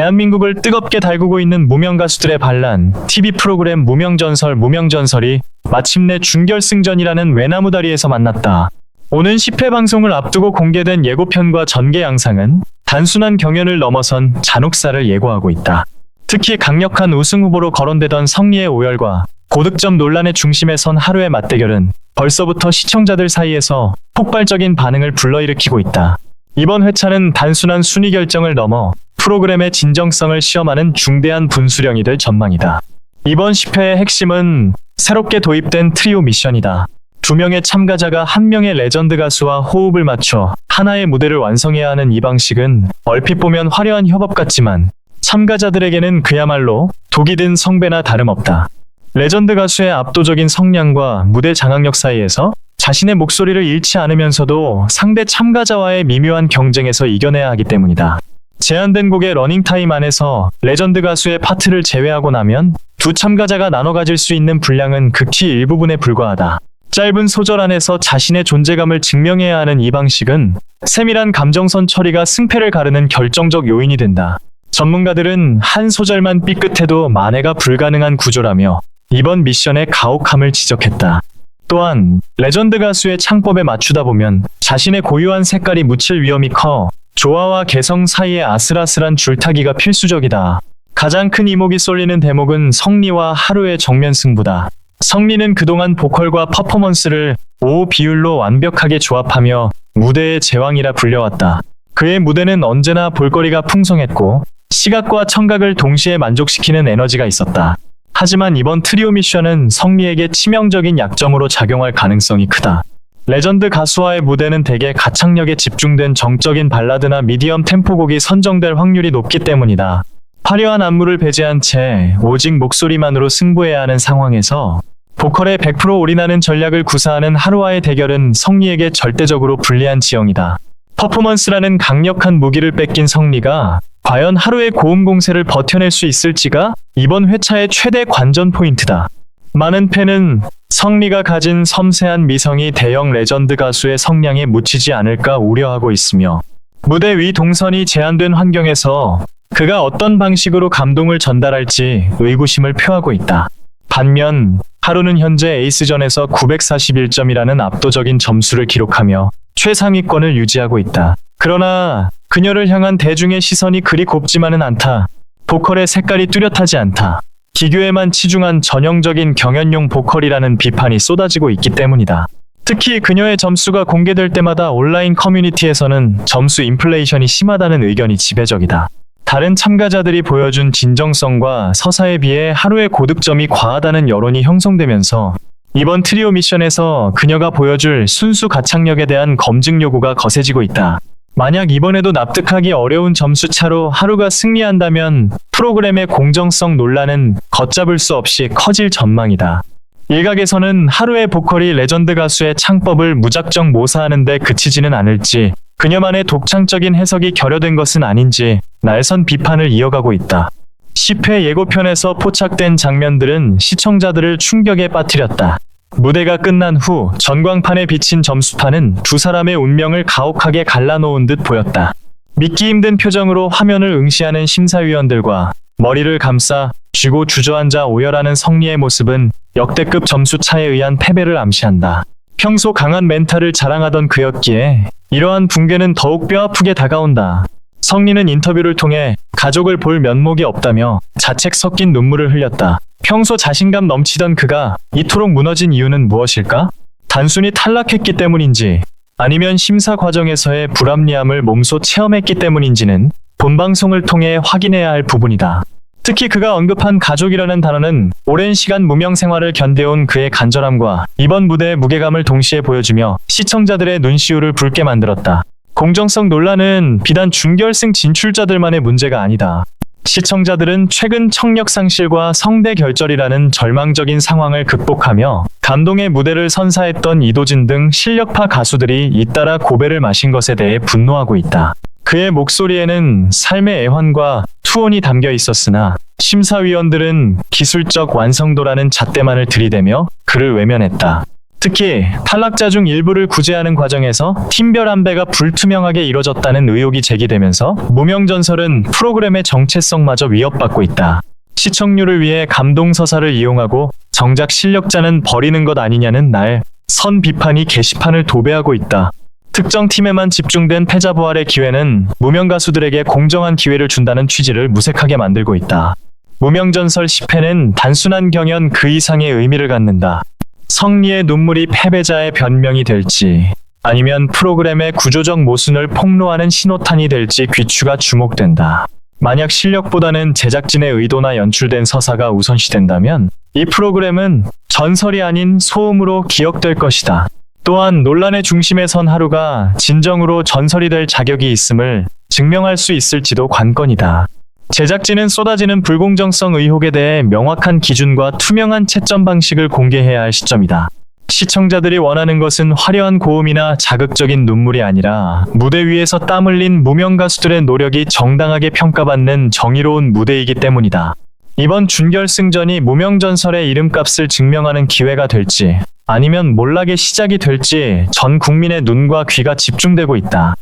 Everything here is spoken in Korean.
대한민국을 뜨겁게 달구고 있는 무명 가수들의 반란, TV 프로그램 무명전설이 마침내 준결승전이라는 외나무다리에서 만났다. 오는 10회 방송을 앞두고 공개된 예고편과 전개 양상은 단순한 경연을 넘어선 잔혹사를 예고하고 있다. 특히 강력한 우승 후보로 거론되던 성리의 오열과 고득점 논란의 중심에 선 하루의 맞대결은 벌써부터 시청자들 사이에서 폭발적인 반응을 불러일으키고 있다. 이번 회차는 단순한 순위 결정을 넘어 프로그램의 진정성을 시험하는 중대한 분수령이 될 전망이다. 이번 10회의 핵심은 새롭게 도입된 트리오 미션이다. 2명의 참가자가 1명의 레전드 가수와 호흡을 맞춰 하나의 무대를 완성해야 하는 이 방식은 얼핏 보면 화려한 협업 같지만 참가자들에게는 그야말로 독이 든 성배나 다름없다. 레전드 가수의 압도적인 성량과 무대 장악력 사이에서 자신의 목소리를 잃지 않으면서도 상대 참가자와의 미묘한 경쟁에서 이겨내야 하기 때문이다. 제한된 곡의 러닝타임 안에서 레전드 가수의 파트를 제외하고 나면 두 참가자가 나눠 가질 수 있는 분량은 극히 일부분에 불과하다. 짧은 소절 안에서 자신의 존재감을 증명해야 하는 이 방식은 세밀한 감정선 처리가 승패를 가르는 결정적 요인이 된다. 전문가들은 한 소절만 삐끗해도 만회가 불가능한 구조라며 이번 미션의 가혹함을 지적했다. 또한 레전드 가수의 창법에 맞추다 보면 자신의 고유한 색깔이 묻힐 위험이 커 조화와 개성 사이의 아슬아슬한 줄타기가 필수적이다. 가장 큰 이목이 쏠리는 대목은 성리와 하루의 정면 승부다. 성리는 그동안 보컬과 퍼포먼스를 5 비율로 완벽하게 조합하며 무대의 제왕이라 불려왔다. 그의 무대는 언제나 볼거리가 풍성했고 시각과 청각을 동시에 만족시키는 에너지가 있었다. 하지만 이번 트리오 미션은 성리에게 치명적인 약점으로 작용할 가능성이 크다. 레전드 가수와의 무대는 대개 가창력에 집중된 정적인 발라드나 미디엄 템포곡이 선정될 확률이 높기 때문이다. 화려한 안무를 배제한 채 오직 목소리만으로 승부해야 하는 상황에서 보컬에 100% 올인하는 전략을 구사하는 하루와의 대결은 성리에게 절대적으로 불리한 지형이다. 퍼포먼스라는 강력한 무기를 뺏긴 성리가 과연 하루의 고음 공세를 버텨낼 수 있을지가 이번 회차의 최대 관전 포인트다. 많은 팬은 성리가 가진 섬세한 미성이 대형 레전드 가수의 성량에 묻히지 않을까 우려하고 있으며 무대 위 동선이 제한된 환경에서 그가 어떤 방식으로 감동을 전달할지 의구심을 표하고 있다. 반면 하루는 현재 에이스전에서 941점이라는 압도적인 점수를 기록하며 최상위권을 유지하고 있다. 그러나 그녀를 향한 대중의 시선이 그리 곱지만은 않다. 보컬의 색깔이 뚜렷하지 않다. 기교에만 치중한 전형적인 경연용 보컬이라는 비판이 쏟아지고 있기 때문이다. 특히 그녀의 점수가 공개될 때마다 온라인 커뮤니티에서는 점수 인플레이션이 심하다는 의견이 지배적이다. 다른 참가자들이 보여준 진정성과 서사에 비해 하루의 고득점이 과하다는 여론이 형성되면서 이번 트리오 미션에서 그녀가 보여줄 순수 가창력에 대한 검증 요구가 거세지고 있다. 만약 이번에도 납득하기 어려운 점수 차로 하루가 승리한다면 프로그램의 공정성 논란은 걷잡을 수 없이 커질 전망이다. 일각에서는 하루의 보컬이 레전드 가수의 창법을 무작정 모사하는 데 그치지는 않을지, 그녀만의 독창적인 해석이 결여된 것은 아닌지 날선 비판을 이어가고 있다. 10회 예고편에서 포착된 장면들은 시청자들을 충격에 빠뜨렸다. 무대가 끝난 후 전광판에 비친 점수판은 두 사람의 운명을 가혹하게 갈라놓은 듯 보였다. 믿기 힘든 표정으로 화면을 응시하는 심사위원들과 머리를 감싸 쥐고 주저앉아 오열하는 성리의 모습은 역대급 점수 차에 의한 패배를 암시한다. 평소 강한 멘탈을 자랑하던 그였기에 이러한 붕괴는 더욱 뼈아프게 다가온다. 성리는 인터뷰를 통해 가족을 볼 면목이 없다며 자책 섞인 눈물을 흘렸다. 평소 자신감 넘치던 그가 이토록 무너진 이유는 무엇일까? 단순히 탈락했기 때문인지 아니면 심사 과정에서의 불합리함을 몸소 체험했기 때문인지는 본방송을 통해 확인해야 할 부분이다. 특히 그가 언급한 가족이라는 단어는 오랜 시간 무명 생활을 견뎌온 그의 간절함과 이번 무대의 무게감을 동시에 보여주며 시청자들의 눈시울을 붉게 만들었다. 공정성 논란은 비단 준결승 진출자들만의 문제가 아니다. 시청자들은 최근 청력 상실과 성대 결절이라는 절망적인 상황을 극복하며 감동의 무대를 선사했던 이도진 등 실력파 가수들이 잇따라 고배를 마신 것에 대해 분노하고 있다. 그의 목소리에는 삶의 애환과 투혼이 담겨 있었으나 심사위원들은 기술적 완성도라는 잣대만을 들이대며 그를 외면했다. 특히 탈락자 중 일부를 구제하는 과정에서 팀별 안배가 불투명하게 이뤄졌다는 의혹이 제기되면서 무명전설은 프로그램의 정체성마저 위협받고 있다. 시청률을 위해 감동서사를 이용하고 정작 실력자는 버리는 것 아니냐는 날 선 비판이 게시판을 도배하고 있다. 특정 팀에만 집중된 패자 부활의 기회는 무명 가수들에게 공정한 기회를 준다는 취지를 무색하게 만들고 있다. 무명전설 10회는 단순한 경연 그 이상의 의미를 갖는다. 성리의 눈물이 패배자의 변명이 될지 아니면 프로그램의 구조적 모순을 폭로하는 신호탄이 될지 귀추가 주목된다. 만약 실력보다는 제작진의 의도나 연출된 서사가 우선시된다면 이 프로그램은 전설이 아닌 소음으로 기억될 것이다. 또한 논란의 중심에 선 하루가 진정으로 전설이 될 자격이 있음을 증명할 수 있을지도 관건이다. 제작진은 쏟아지는 불공정성 의혹에 대해 명확한 기준과 투명한 채점 방식을 공개해야 할 시점이다. 시청자들이 원하는 것은 화려한 고음이나 자극적인 눈물이 아니라 무대 위에서 땀 흘린 무명 가수들의 노력이 정당하게 평가받는 정의로운 무대이기 때문이다. 이번 준결승전이 무명전설의 이름값을 증명하는 기회가 될지 아니면 몰락의 시작이 될지 전 국민의 눈과 귀가 집중되고 있다.